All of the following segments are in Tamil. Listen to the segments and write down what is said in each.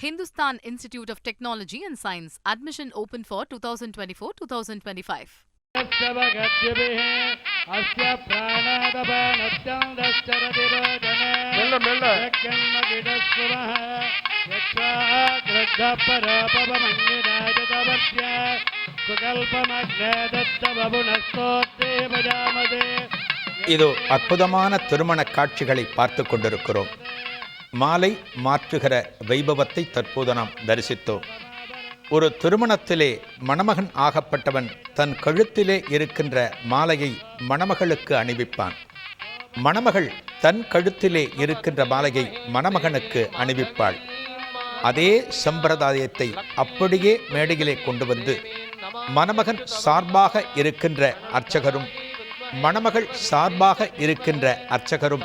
Hindustan Institute of Technology and Science. Admission open for 2024-2025. இது அற்புதமான திருமண காட்சிகளை பார்த்து கொண்டிருக்கிறோம். மாலை மாற்றுகிற வைபவத்தை தற்போது நாம் தரிசித்தோம். ஒரு திருமணத்திலே மணமகன் ஆகப்பட்டவன் தன் கழுத்திலே இருக்கின்ற மாலையை மணமகளுக்கு அணிவிப்பான். மணமகள் தன் கழுத்திலே இருக்கின்ற மாலையை மணமகனுக்கு அணிவிப்பாள். அதே சம்பிரதாயத்தை அப்படியே மேடையிலே கொண்டு வந்து மணமகன் சார்பாக இருக்கின்ற அர்ச்சகரும் மணமகள் சார்பாக இருக்கின்ற அர்ச்சகரும்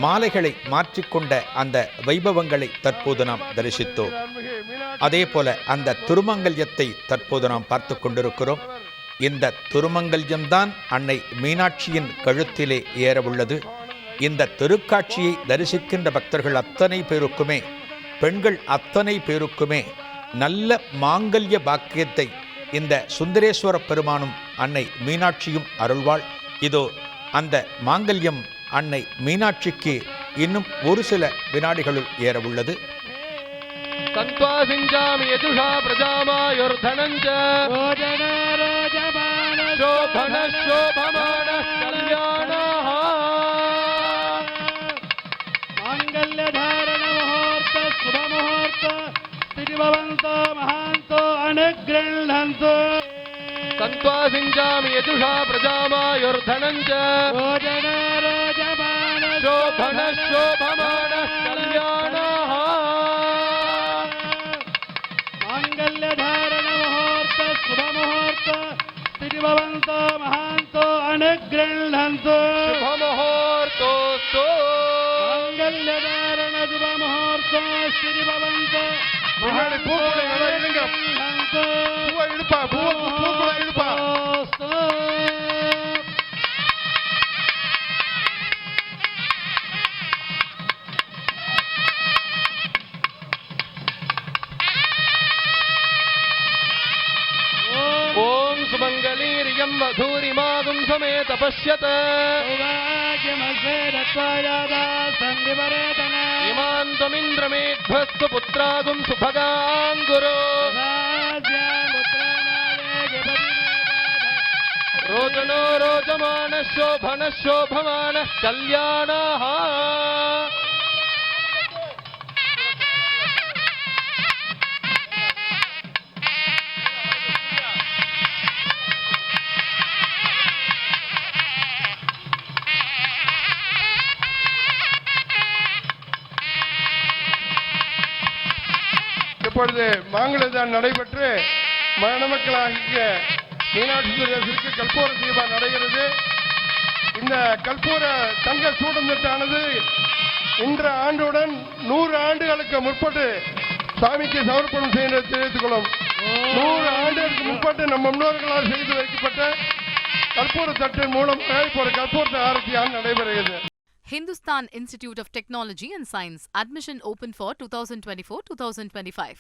மாலைகளை மாற்றிக்கொண்ட அந்த வைபவங்களை தற்போது நாம் தரிசித்தோம். அதே போல அந்த திருமங்கல்யத்தை தற்போது நாம் பார்த்து கொண்டிருக்கிறோம். இந்த திருமங்கல்யம்தான் அன்னை மீனாட்சியின் கழுத்திலே ஏறவுள்ளது. இந்த திருக்காட்சியை தரிசிக்கின்ற பக்தர்கள் அத்தனை பேருக்குமே, பெண்கள் அத்தனை பேருக்குமே நல்ல மாங்கல்ய பாக்கியத்தை இந்த சுந்தரேஸ்வர பெருமானும் அன்னை மீனாட்சியும் அருள்வாள். இதோ அந்த மாங்கல்யம் அன்னை மீனாட்சிக்கு இன்னும் ஒரு சில வினாடிகளுள் ஏறவுள்ளது. சந்த்வாசிஞ்சாமி யதுஷா பிரஜாமாயுர்தனஞ்ச शोभन शोभमान कल्याणः मांगल्य धारण मुहूर्त शुभ मुहूर्त स्थिति भवन्तो महान्तो अनुगृह्णन्तु शुभ मुहूर्तोस्तु मांगल्य धारण शुभ मुहूर्त स्थिति भवन्तो महान्तो अनुगृह्णन्तु பூவை இழுப்பா பூக்குள்ள இழுப்பா सुमंगलीर्यं वधूरिमागुं समेत पश्यत इमां त्वमिन्द्रमेध्वस्तु पुत्रागुं सुभगां गुरो रोचनो रोचमानः शोभनः शोभमानः कल्याणः இப்பொழுது மாங்கல்யம் நடைபெற்று மணமக்களாகிய மீனாட்சி சுந்தரேஸ்வரிக்கு கற்பூர தீபம் நடைகிறது. இந்த கற்பூர தங்க சூடந்தட்டானது இன்ற ஆண்டுடன் 100 ஆண்டுகளுக்கு முற்பட்டு சாமிக்கு சமர்ப்பணம் செய்ய தெரிவித்துக் கொள்ளும். 100 ஆண்டுகளுக்கு முற்பட்டு நம் முன்னோர்களால் செய்து வைக்கப்பட்ட கற்பூர தட்டின் மூலம் ஒரு கற்பூர ஆரத்தியால் நடைபெறுகிறது. Hindustan Institute of Technology and Science. Admission open for 2024-2025.